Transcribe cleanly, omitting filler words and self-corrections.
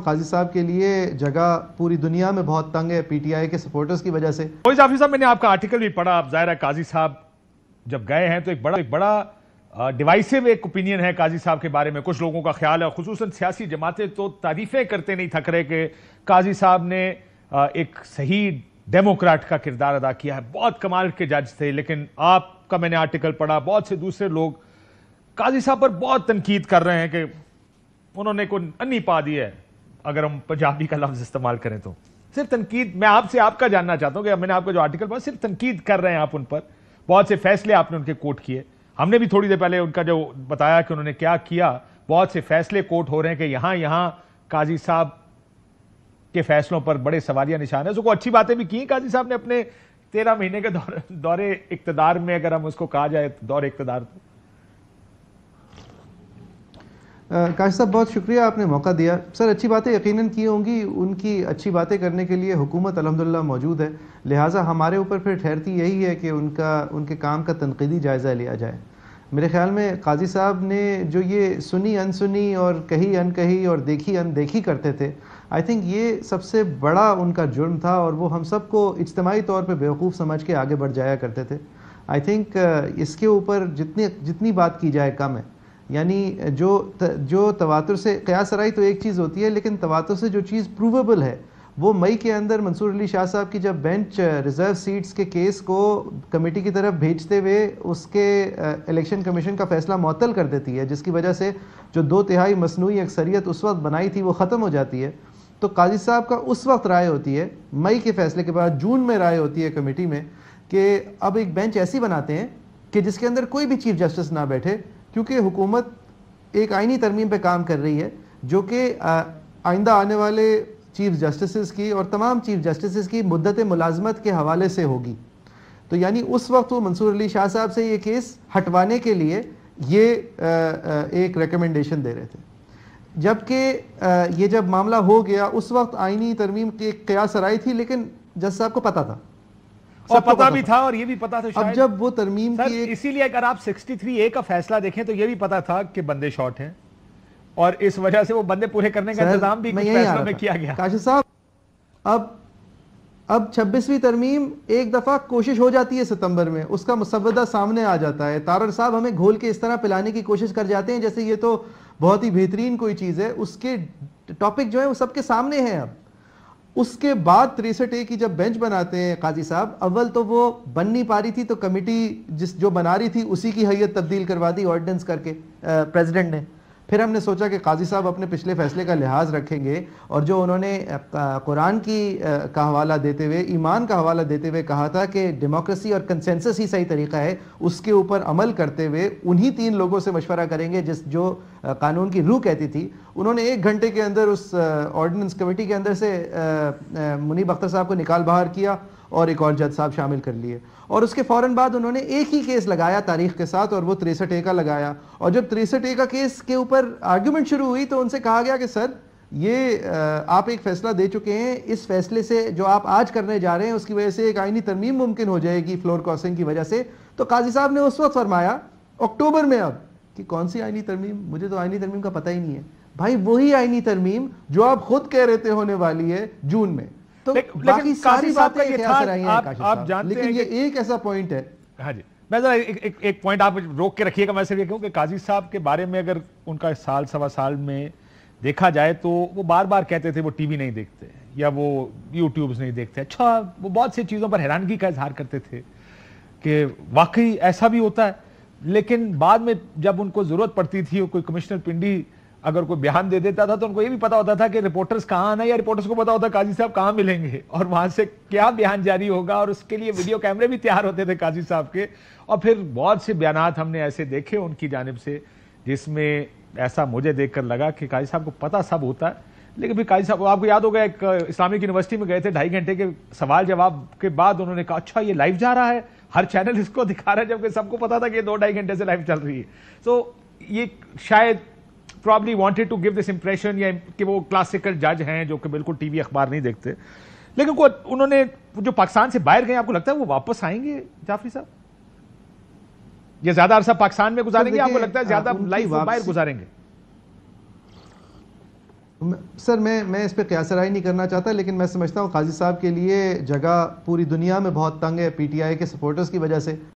काजी साहब के लिए जगह पूरी दुनिया में बहुत तंग है पीटीआई के सपोर्टर्स की वजह से। जाफरी साहब, मैंने आपका आर्टिकल भी पढ़ा। आप जाहिर है काजी साहब जब गए हैं तो एक बड़ा डिवाइसिव एक ओपिनियन है काजी साहब के बारे में। कुछ लोगों का ख्याल है, खुसूसन सियासी जमातें तो तारीफें करते नहीं थक रहे कि काजी साहब ने एक सही डेमोक्रेट का किरदार अदा किया है, बहुत कमाल के जज थे। लेकिन आपका मैंने आर्टिकल पढ़ा, बहुत से दूसरे लोग काजी साहब पर बहुत तनकीद कर रहे हैं कि उन्होंने कोई अन्नी पा दी है, अगर हम पंजाबी का लफ्ज इस्तेमाल करें तो। सिर्फ तनकीद, मैं आपसे आपका जानना चाहता हूं कि मैंने आपका जो आर्टिकल पढ़ा, सिर्फ तनकीद कर रहे हैं आप उन पर। बहुत से फैसले आपने उनके कोट किए, हमने भी थोड़ी देर पहले उनका जो बताया कि उन्होंने क्या किया। बहुत से फैसले कोट हो रहे हैं कि यहां काजी साहब के फैसलों पर बड़े सवालिया निशान है। उसको अच्छी बातें भी की काजी साहब ने अपने 13 महीने के दौरे इक्तदार में, अगर हम उसको कहा जाए दौरे इक्तदार। काश साहब बहुत शुक्रिया, आपने मौका दिया। सर अच्छी बातें यकीनन की होंगी, उनकी अच्छी बातें करने के लिए हुकूमत अल्हम्दुलिल्लाह मौजूद है, लिहाजा हमारे ऊपर फिर ठहरती यही है कि उनके काम का तनकीदी जायज़ा लिया जाए। मेरे ख्याल में काजी साहब ने जो ये सुनी अनसुनी और कही अनकही और देखी अनदेखी करते थे, आई थिंक ये सबसे बड़ा उनका जुर्म था और वो हम सबको इज्तिमाई तौर पर बेवकूफ़ समझ के आगे बढ़ जाया करते थे। आई थिंक इसके ऊपर जितनी बात की जाए कम है। यानी जो तवातुर से क़यास राई तो एक चीज़ होती है, लेकिन तवातुर से जो चीज़ प्रूवेबल है वो मई के अंदर मंसूर अली शाह साहब की जब बेंच रिज़र्व सीट्स के केस को कमेटी की तरफ भेजते हुए उसके इलेक्शन कमीशन का फ़ैसला मुअत्तल कर देती है, जिसकी वजह से जो 2/3 मसनूई अक्सरियत उस वक्त बनाई थी वो ख़त्म हो जाती है। तो काजी साहब का उस वक्त राय होती है, मई के फ़ैसले के बाद जून में राय होती है कमेटी में कि अब एक बेंच ऐसी बनाते हैं कि जिसके अंदर कोई भी चीफ जस्टिस ना बैठे, क्योंकि हुकूमत एक आइनी तरमीम पे काम कर रही है जो कि आइंदा आने वाले चीफ जस्टिस की और तमाम चीफ जस्टिस की मुद्दत मुलाजमत के हवाले से होगी। तो यानी उस वक्त वो मंसूर अली शाह साहब से ये केस हटवाने के लिए ये एक रिकमेंडेशन दे रहे थे। जबकि ये जब मामला हो गया उस वक्त आइनी तरमीम की क़यास राय थी, लेकिन जज साहब को पता था और पता भी था और ये भी पता था शायद। अब जब वो तरमीम की इसीलिए अगर आप 63A का फैसला देखें तो ये भी पता था कि बंदे शॉर्ट हैं और इस वजह से वो बंदे पूरे करने का इंतजाम भी कुछ फैसलों में किया गया। काशिफ साहब अब 26वीं तरमीम एक दफा कोशिश हो जाती है सितंबर में, उसका मुसव्वदा सामने आ जाता है। तारड़ साहब हमें घोल के इस तरह पिलाने की कोशिश कर जाते हैं जैसे ये तो बहुत ही बेहतरीन कोई चीज है। उसके टॉपिक जो है वो सबके सामने है। अब उसके बाद 63A की जब बेंच बनाते हैं काजी साहब, अव्वल तो वो बन नहीं पा रही थी, तो कमेटी जो बना रही थी उसी की हैयत तब्दील करवा दी ऑर्डिनेंस करके प्रेसिडेंट ने। फिर हमने सोचा कि काजी साहब अपने पिछले फैसले का लिहाज रखेंगे और जो उन्होंने कुरान का हवाला देते हुए, ईमान का हवाला देते हुए कहा था कि डेमोक्रेसी और कंसेंसस ही सही तरीका है, उसके ऊपर अमल करते हुए उन्हीं 3 लोगों से मशवरा करेंगे जो कानून की रूह कहती थी। उन्होंने 1 घंटे के अंदर उस ऑर्डिनेंस कमेटी के अंदर से मुनीब अख्तर साहब को निकाल बाहर किया और एक और जज साहब शामिल कर लिए। और उसके फ़ौरन बाद उन्होंने एक ही केस लगाया तारीख के साथ, और वो 63A का लगाया। और जब 63A का केस के ऊपर आर्ग्यूमेंट शुरू हुई तो उनसे कहा गया कि सर ये आप एक फ़ैसला दे चुके हैं, इस फैसले से जो आप आज करने जा रहे हैं उसकी वजह से एक आइनी तरमीम मुमकिन हो जाएगी फ्लोर क्रॉसिंग की वजह से। तो काजी साहब ने उस वक्त फरमाया अक्टूबर में अब कि कौन सी आइनी तरमीम, मुझे तो आइनी तरमीम का पता ही नहीं है। भाई वही आइनी तरमीम जो आप खुद कह रहे थे होने वाली है जून में। तो बाकी सारी बातें ये था, आप जानते हैं, लेकिन ये एक ऐसा पॉइंट है। हाँ जी, मैं जरा एक पॉइंट आप रोक के रखिएगा। मैं सिर्फ ये कहूँ कि काजी साहब के बारे में अगर उनका साल सवा साल में देखा जाए तो वो बार बार कहते थे वो टीवी नहीं देखते या वो यूट्यूब नहीं देखते। अच्छा, वो बहुत सी चीज़ों पर हैरानगी का इजहार करते थे कि वाकई ऐसा भी होता है। लेकिन बाद में जब उनको जरूरत पड़ती थी, कोई कमिश्नर पिंडी अगर कोई बयान दे देता था तो उनको ये भी पता होता था कि रिपोर्टर्स कहाँ आना है, या रिपोर्टर्स को पता होता काजी साहब कहाँ मिलेंगे और वहां से क्या बयान जारी होगा, और उसके लिए वीडियो कैमरे भी तैयार होते थे काजी साहब के। और फिर बहुत से बयानात हमने ऐसे देखे उनकी जानिब से जिसमें ऐसा मुझे देखकर लगा कि काजी साहब को पता सब होता है। लेकिन फिर काजी साहब, आपको याद होगा, एक इस्लामिक यूनिवर्सिटी में गए थे, 2.5 घंटे के सवाल जवाब के बाद उन्होंने कहा अच्छा ये लाइव जा रहा है, हर चैनल इसको दिखा रहा है, जबकि सबको पता था कि ये 2-2.5 घंटे से लाइव चल रही है। तो ये शायद probably wanted to give this impression या कि वो क्लासिकल जज हैं जो कि बिल्कुल टीवी अखबार नहीं देखते। लेकिन उन्होंने जो पाकिस्तान से बाहर गए, आपको लगता है वो वापस आएंगे जाफरी साहब? ये ज्यादा अरसा पाकिस्तान में गुजारेंगे, आपको लगता है ज्यादा लाइफ बाहर गुजारेंगे? सर मैं इस पे क़यास राय नहीं करना चाहता, लेकिन मैं समझता हूँ काजी साहब के लिए जगह पूरी दुनिया में बहुत तंग है पीटीआई के सपोर्टर्स की वजह से।